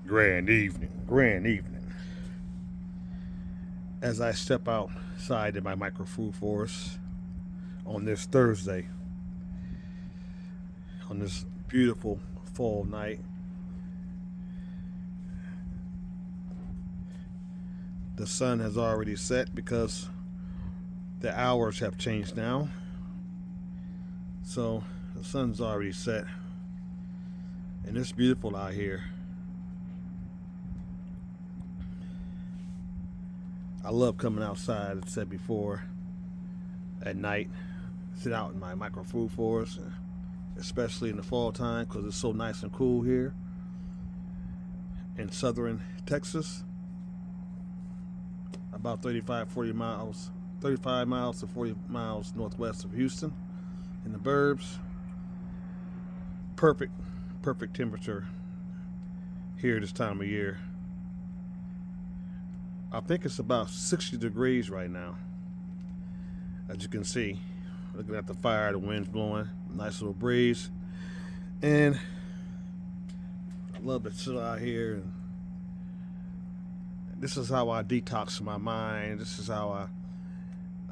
Grand evening, grand evening. As I step outside in my micro food forest on this Thursday, on this beautiful fall night, the sun has already set because the hours have changed now. So the sun's already set, and it's beautiful out here. I love coming outside, as I said before, at night, sit out in my micro food forest, especially in the fall time because it's so nice and cool here in southern Texas, about 35 miles to 40 miles northwest of Houston in the burbs. Perfect, perfect temperature here this time of year. I think it's about 60 degrees right now. As you can see, looking at the fire, the wind's blowing, nice little breeze. And I love to sit out here. And this is how I detox my mind. This is how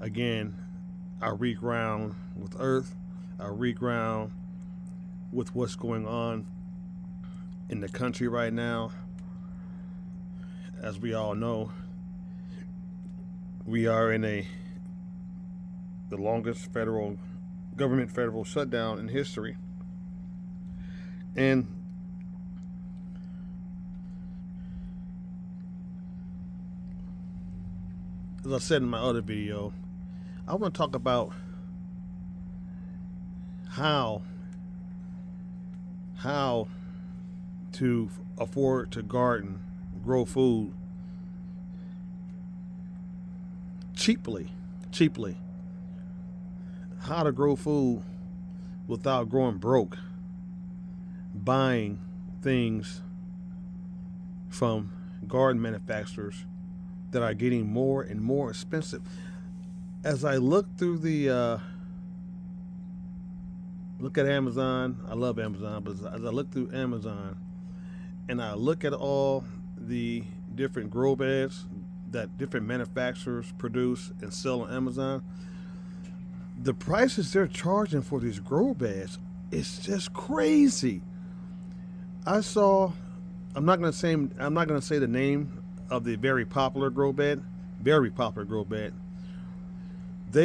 I reground with earth. I reground with what's going on in the country right now. As we all know, we are in the longest federal shutdown in history. And as I said in my other video, I want to talk about how to afford to garden, grow food cheaply. How to grow food without growing broke, buying things from garden manufacturers that are getting more and more expensive. As I look through look at Amazon, I love Amazon, but as I look through Amazon and I look at all the different grow beds that different manufacturers produce and sell on Amazon, the prices they're charging for these grow beds is just crazy. I'm not gonna say the name of the very popular grow bed. They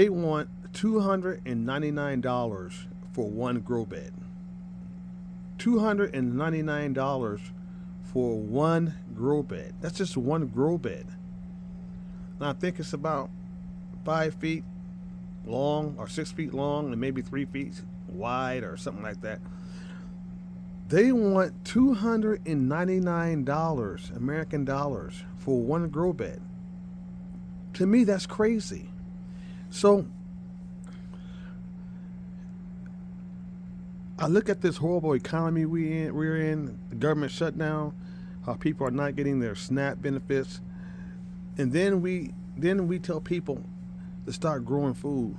want $299 for one grow bed. $299 for one grow bed. That's just one grow bed. And I think it's about 5 feet long or 6 feet long and maybe 3 feet wide or something like that. They want $299 American dollars for one grow bed. To me, that's crazy. So I look at this horrible economy we're in, the government shutdown, how people are not getting their SNAP benefits, and then we tell people to start growing food.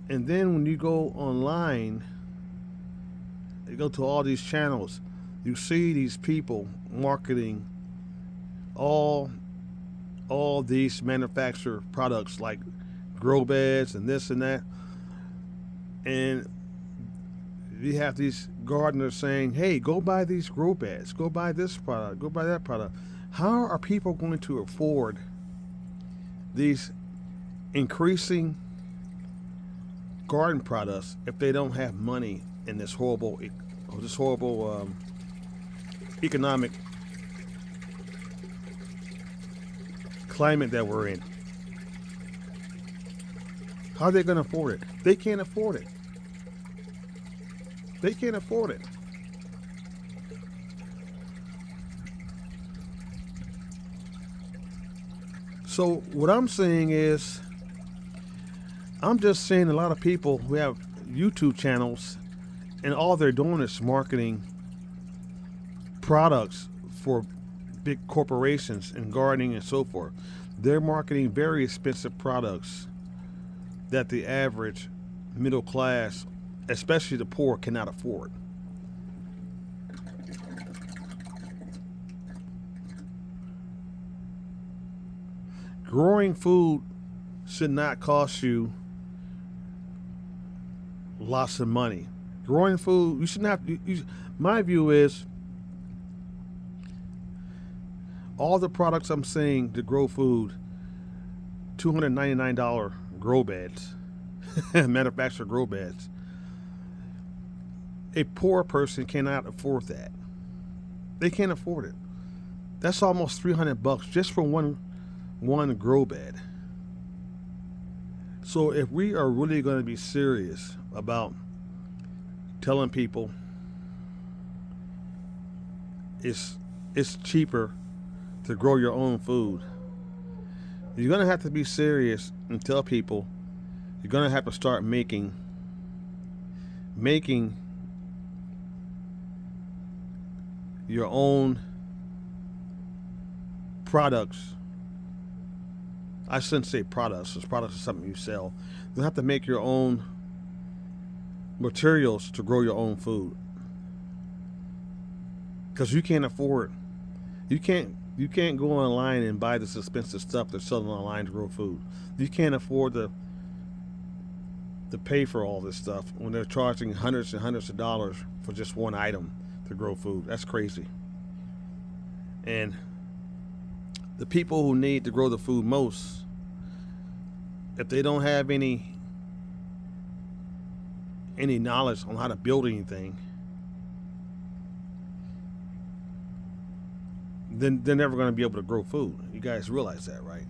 And then when you go online, you go to all these channels, you see these people marketing all these manufactured products like grow beds and this and that. And you have these gardeners saying, hey, go buy these grow beds, go buy this product, go buy that product. How are people going to afford these increasing garden products if they don't have money in this horrible economic climate that we're in? How are they going to afford it? They can't afford it. They can't afford it. So what I'm saying is, I'm just seeing a lot of people who have YouTube channels and all they're doing is marketing products for big corporations and gardening and so forth. They're marketing very expensive products that the average middle class, especially the poor, cannot afford. growing food should not cost you lots of money. Growing food, you should not. My view is all the products I'm saying to grow food, $299 grow beds, manufactured grow beds. A poor person cannot afford that. They can't afford it. That's almost $300 just for one grow bed. So if we are really going to be serious about telling people it's cheaper to grow your own food, you're going to have to be serious and tell people you're going to have to start making your own products. I shouldn't say products, because products is something you sell. You have to make your own materials to grow your own food, because you can't afford. You can't go online and buy this expensive stuff they're selling online to grow food. You can't afford to pay for all this stuff when they're charging hundreds and hundreds of dollars for just one item to grow food. That's crazy. And the people who need to grow the food most, if they don't have any knowledge on how to build anything, then they're never going to be able to grow food. You guys realize that, right?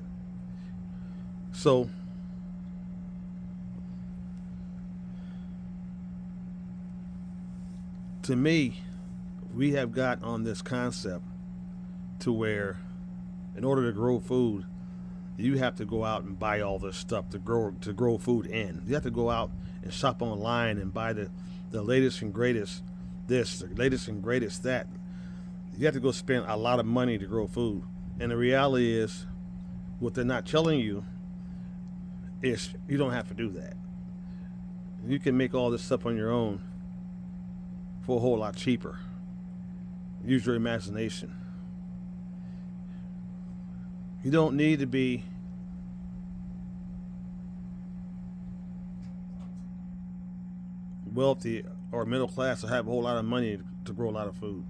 So to me, we have got on this concept to where in order to grow food, you have to go out and buy all this stuff to grow food in. You have to go out and shop online and buy the latest and greatest this, the latest and greatest that. You have to go spend a lot of money to grow food. And the reality is, what they're not telling you is you don't have to do that. You can make all this stuff on your own for a whole lot cheaper. Use your imagination. You don't need to be wealthy or middle class to have a whole lot of money to grow a lot of food.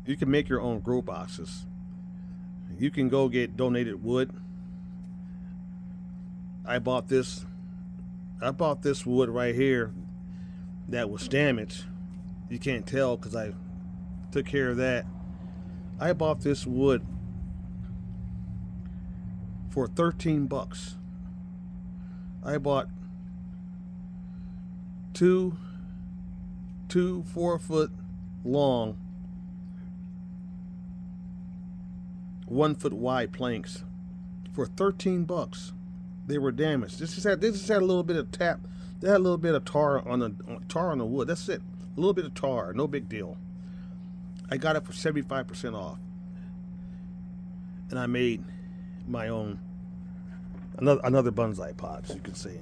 You can make your own grow boxes. You can go get donated wood. I bought this wood right here that was damaged. You can't tell because I took care of that. I bought this wood for $13. I bought two 4-foot long, 1 foot wide planks for $13. They were damaged. This just had a little bit of tap. They had a little bit of tar on the wood. That's it. A little bit of tar. No big deal. I got it for 75% off, and I made my own another bonsai pot, as you can see.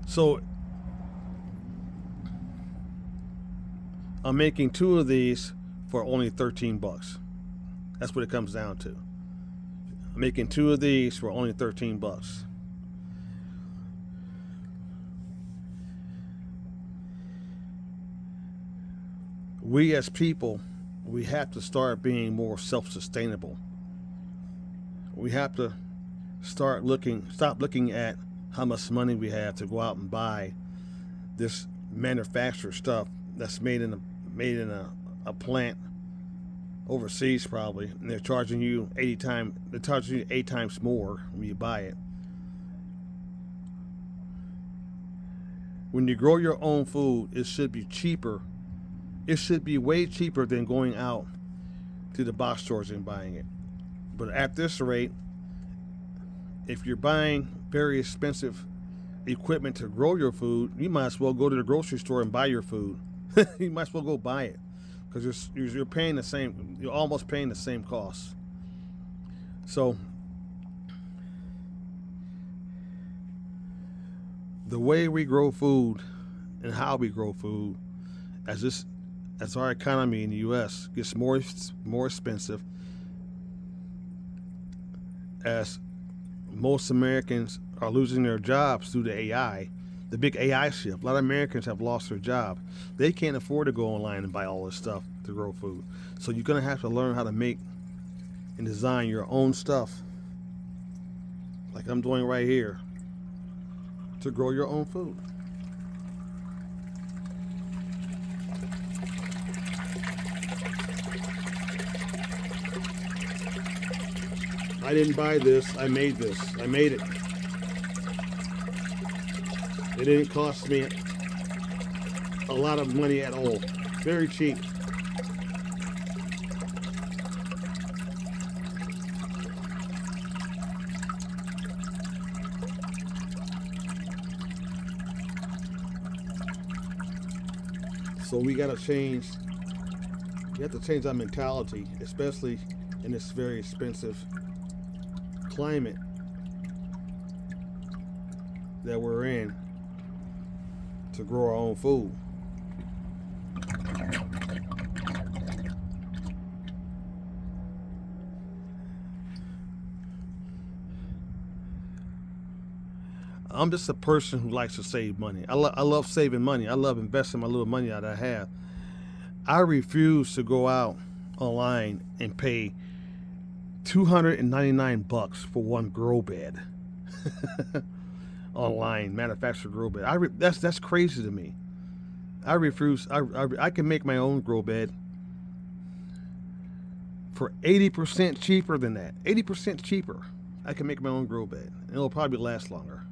So I'm making 2 of these for only $13. That's what it comes down to. I'm making 2 of these for only $13. We as people, we have to start being more self-sustainable. We have to stop looking at how much money we have to go out and buy this manufactured stuff that's made in a plant overseas probably, and they're charging you 8 times more when you buy it. When you grow your own food, it should be cheaper. It should be way cheaper than going out to the box stores and buying it. But at this rate, if you're buying very expensive equipment to grow your food, you might as well go to the grocery store and buy your food. You might as well go buy it, because you're paying the same. You're almost paying the same cost. So the way we grow food and how we grow food, as as our economy in the U.S. gets more expensive, as most Americans are losing their jobs due to AI, the big AI shift. A lot of Americans have lost their job. They can't afford to go online and buy all this stuff to grow food. So you're gonna have to learn how to make and design your own stuff, like I'm doing right here, to grow your own food. I didn't buy this, I made this. I made it. It didn't cost me a lot of money at all. Very cheap. So we gotta change. We have to change our mentality, especially in this very expensive climate that we're in, to grow our own food. I'm just a person who likes to save money. I love saving money. I love investing my little money that I have. I refuse to go out online and pay $299 for one grow bed. Online manufactured grow bed. That's crazy to me. I refuse. I can make my own grow bed for 80% cheaper than that. 80% cheaper. I can make my own grow bed. And it'll probably last longer.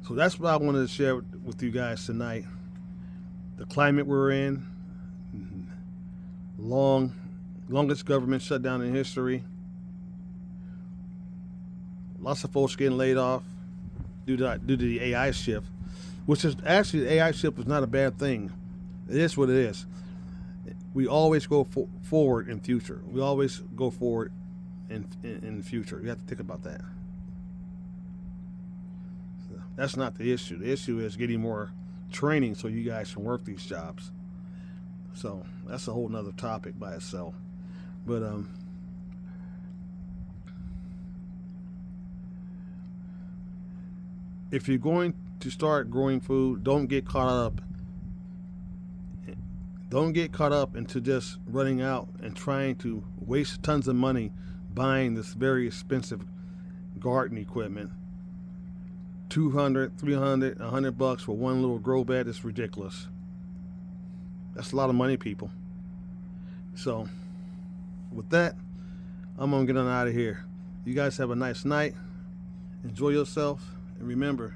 So that's what I wanted to share with you guys tonight. The climate we're in, longest government shutdown in history. Lots of folks getting laid off due to the AI shift, which is actually, the AI shift is not a bad thing. It is what it is. We always go forward in future. We always go forward in the future. You have to think about that. That's not the issue. The issue is getting more training so you guys can work these jobs. So that's a whole nother topic by itself. But if you're going to start growing food, don't get caught up. Don't get caught up into just running out and trying to waste tons of money buying this very expensive garden equipment. 200, 300, $100 for one little grow bed is ridiculous. That's a lot of money, people. So, with that, I'm gonna get on out of here. You guys have a nice night. Enjoy yourself, and remember,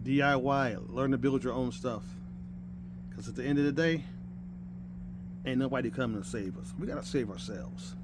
DIY. Learn to build your own stuff. Because at the end of the day, ain't nobody coming to save us. We gotta save ourselves.